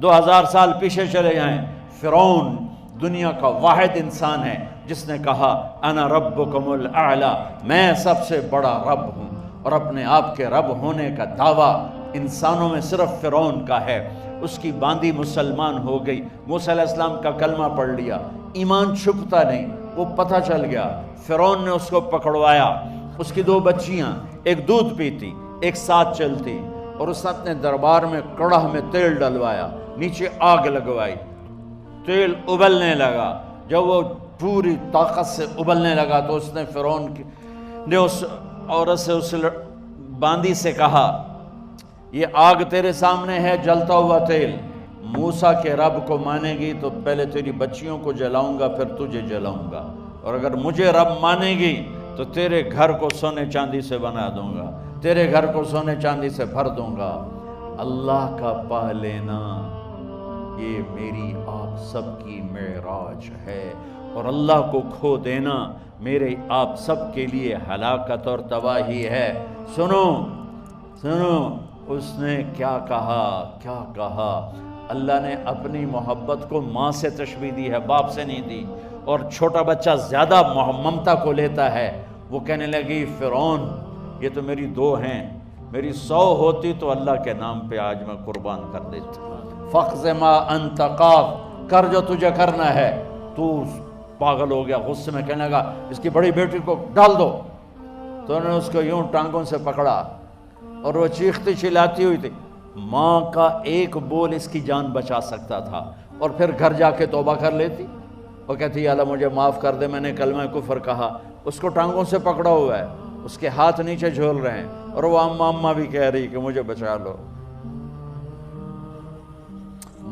2000 سال پیچھے چلے جائیں، فرعون دنیا کا واحد انسان ہے جس نے کہا انا ربکم الاعلی، میں سب سے بڑا رب ہوں، اور اپنے آپ کے رب ہونے کا دعویٰ انسانوں میں صرف فرعون کا ہے۔ اس کی باندی مسلمان ہو گئی، موسیٰ علیہ السلام کا کلمہ پڑھ لیا، ایمان چھپتا نہیں، وہ پتہ چل گیا، فرعون نے اس کو پکڑوایا۔ اس کی 2 بچیاں، ایک دودھ پیتی ایک ساتھ چلتی، اور اس نے اپنے دربار میں کڑاہ میں تیل ڈلوایا، نیچے آگ لگوائی، تیل ابلنے لگا۔ جب وہ پوری طاقت سے ابلنے لگا تو اس نے فرعون نے اس عورت سے، اس باندی سے کہا یہ آگ تیرے سامنے ہے، جلتا ہوا تیل، موسیٰ کے رب کو مانے گی تو پہلے تیری بچیوں کو جلاؤں گا پھر تجھے جلاؤں گا، اور اگر مجھے رب مانے گی تو تیرے گھر کو سونے چاندی سے بنا دوں گا، تیرے گھر کو سونے چاندی سے بھر دوں گا۔ اللہ کا پا لینا یہ میری آپ سب کی معراج ہے، اور اللہ کو کھو دینا میرے آپ سب کے لیے ہلاکت اور تباہی ہے۔ سنو سنو، اس نے کیا کہا؟ اللہ نے اپنی محبت کو ماں سے تشبیہ دی ہے، باپ سے نہیں دی، اور چھوٹا بچہ زیادہ ممتا کو لیتا ہے۔ وہ کہنے لگی فرعون یہ تو میری 2 ہیں، میری 100 ہوتی تو اللہ کے نام پہ آج میں قربان کر دیتا۔ فَقْضِ مَا أَنْتَ قَاضٍ، کر جو تجھے کرنا ہے۔ تو پاگل ہو گیا، غصے میں کہنے لگا اس کی بڑی بیٹی کو ڈال دو۔ تو انہوں نے اس کو یوں ٹانگوں سے پکڑا، اور وہ چیختی چلاتی ہوئی تھی۔ ماں کا ایک بول اس کی جان بچا سکتا تھا، اور پھر گھر جا کے توبہ کر لیتی، وہ کہتی اللہ مجھے معاف کر دے، میں نے کلمہ کفر کہا۔ اس کو ٹانگوں سے پکڑا ہوا ہے، اس کے ہاتھ نیچے جھول رہے ہیں، اور وہ اماں بھی کہہ رہی کہ مجھے بچا لو۔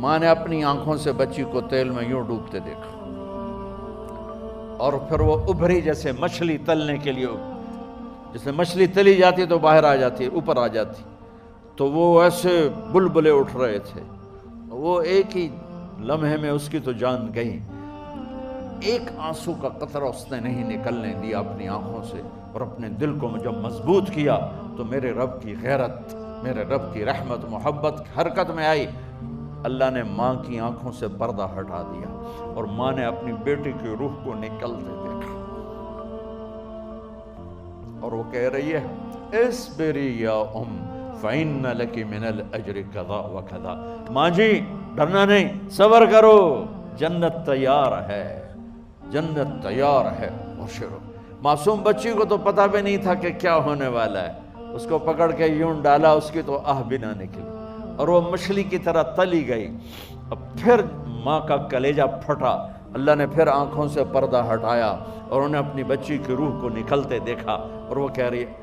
ماں نے اپنی آنکھوں سے بچی کو تیل میں یوں ڈوبتے دیکھا، اور پھر وہ ابھری جیسے مچھلی تلنے کے لیے، جیسے مچھلی تلی جاتی تو باہر آ جاتی، اوپر آ جاتی، تو وہ ایسے بلبلے اٹھ رہے تھے۔ وہ ایک ہی لمحے میں اس کی تو جان گئی، ایک آنسو کا قطرہ اس نے نہیں نکلنے دیا اپنی آنکھوں سے، اور اپنے دل کو جب مضبوط کیا تو میرے رب کی غیرت، میرے رب کی رحمت محبت حرکت میں آئی۔ اللہ نے ماں کی آنکھوں سے پردہ ہٹا دیا، اور ماں نے اپنی بیٹی کی روح کو نکلتے دیکھا، اور وہ کہہ رہی ہے اصبری یا ام فإن لک من الأجر کذا وکذا، ماں جی ڈرنا نہیں، صبر کرو، جنت تیار ہے، جنت تیار ہے۔ اور معصوم بچی کو تو پتہ بھی نہیں تھا کہ کیا ہونے والا ہے، اس کو پکڑ کے یوں ڈالا، اس کی تو آہ بھی نہ نکلی، اور وہ مچھلی کی طرح تلی گئی۔ اب پھر ماں کا کلیجہ پھٹا، اللہ نے پھر آنکھوں سے پردہ ہٹایا، اور انہیں اپنی بچی کی روح کو نکلتے دیکھا، اور وہ کہہ رہی ہے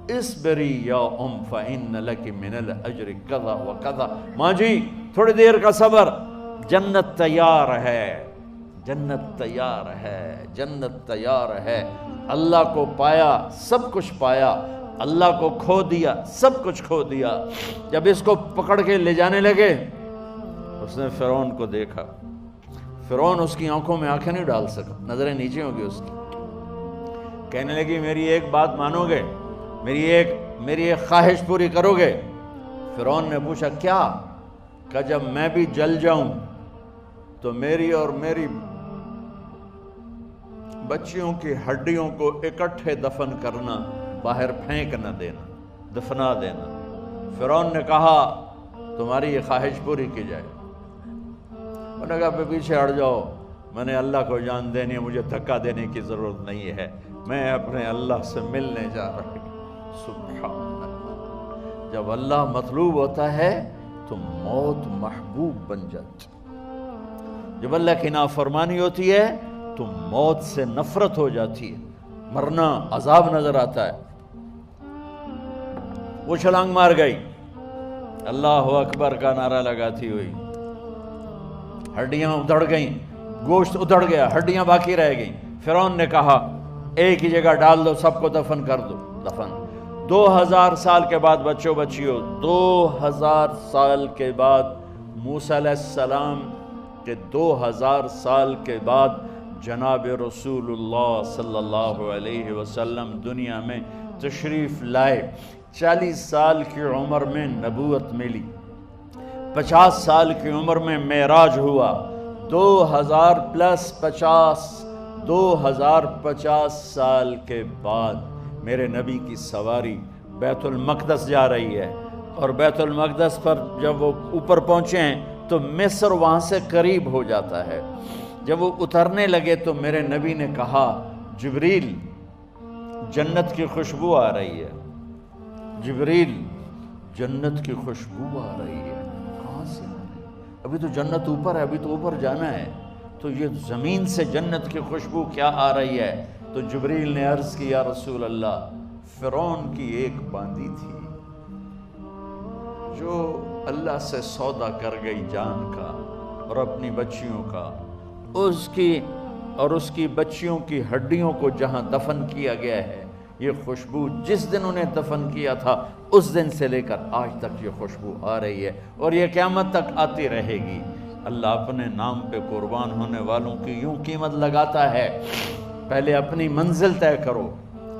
اصبری یا ام فإن لک من الأجر کذا وکذا، ماں جی تھوڑی دیر کا صبر، جنت تیار ہے، جنت تیار ہے، جنت تیار ہے۔ اللہ کو پایا سب کچھ پایا، اللہ کو کھو دیا سب کچھ کھو دیا۔ جب اس کو پکڑ کے لے جانے لگے، اس نے فرعون کو دیکھا، فرعون اس کی آنکھوں میں آنکھیں نہیں ڈال سکا، نظریں نیچے ہوں گی اس کی۔ کہنے لگی میری ایک بات مانو گے، میری ایک خواہش پوری کرو گے؟ فرعون نے پوچھا کیا؟ کہ جب میں بھی جل جاؤں تو میری اور میری بچیوں کی ہڈیوں کو اکٹھے دفن کرنا، باہر پھینک نہ دینا، دفنا دینا۔ فرعون نے کہا تمہاری یہ خواہش پوری کی جائے۔ انہوں نے کہا پیچھے ہٹ جاؤ، میں نے اللہ کو جان دینی ہے، مجھے دھکا دینے کی ضرورت نہیں ہے، میں اپنے اللہ سے ملنے جا رہا ہوں۔ سبحان اللہ، جب اللہ مطلوب ہوتا ہے تو موت محبوب بن جاتی، جب اللہ کی نافرمانی ہوتی ہے تو موت سے نفرت ہو جاتی ہے، مرنا عذاب نظر آتا ہے۔ وہ چھلانگ مار گئی، اللہ اکبر کا نعرہ لگاتی ہوئی، ہڈیاں ادھڑ گئیں، گوشت ادھڑ گیا، ہڈیاں باقی رہ گئیں۔ فرعون نے کہا ایک ہی جگہ ڈال دو، سب کو دفن کر دو۔ دفن 2000 سال کے بعد، بچوں بچیوں 2000 سال کے بعد، موسیٰ علیہ السلام کے 2000 سال کے بعد جناب رسول اللہ صلی اللہ علیہ وسلم دنیا میں تشریف لائے۔ 40 سال کی عمر میں نبوت ملی، 50 سال کی عمر میں معراج ہوا، 2050 سال کے بعد میرے نبی کی سواری بیت المقدس جا رہی ہے، اور بیت المقدس پر جب وہ اوپر پہنچے ہیں تو مصر وہاں سے قریب ہو جاتا ہے۔ جب وہ اترنے لگے تو میرے نبی نے کہا جبریل جنت کی خوشبو آ رہی ہے، جبریل جنت کی خوشبو آ رہی ہے، کہاں سے آ رہی ہے؟ ابھی تو جنت اوپر ہے، ابھی تو اوپر جانا ہے، تو یہ زمین سے جنت کی خوشبو کیا آ رہی ہے؟ تو جبریل نے عرض کی یا رسول اللہ، فرعون کی ایک باندی تھی جو اللہ سے سودا کر گئی جان کا اور اپنی بچیوں کا، اس کی بچیوں کی ہڈیوں کو جہاں دفن کیا گیا ہے، یہ خوشبو جس دن انہیں دفن کیا تھا اس دن سے لے کر آج تک یہ خوشبو آ رہی ہے، اور یہ قیامت تک آتی رہے گی۔ اللہ اپنے نام پہ قربان ہونے والوں کی یوں قیمت لگاتا ہے، پہلے اپنی منزل طے کرو،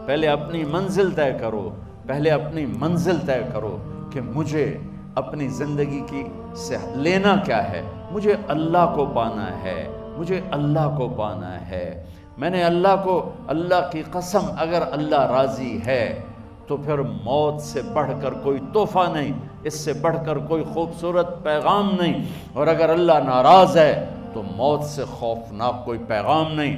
پہلے اپنی منزل طے کرو، پہلے اپنی منزل طے کرو کہ مجھے اپنی زندگی کی سے لینا کیا ہے، مجھے اللہ کو پانا ہے، مجھے اللہ کو پانا ہے۔ میں نے اللہ کی قسم، اگر اللہ راضی ہے تو پھر موت سے بڑھ کر کوئی تحفہ نہیں، اس سے بڑھ کر کوئی خوبصورت پیغام نہیں، اور اگر اللہ ناراض ہے تو موت سے خوفناک کوئی پیغام نہیں۔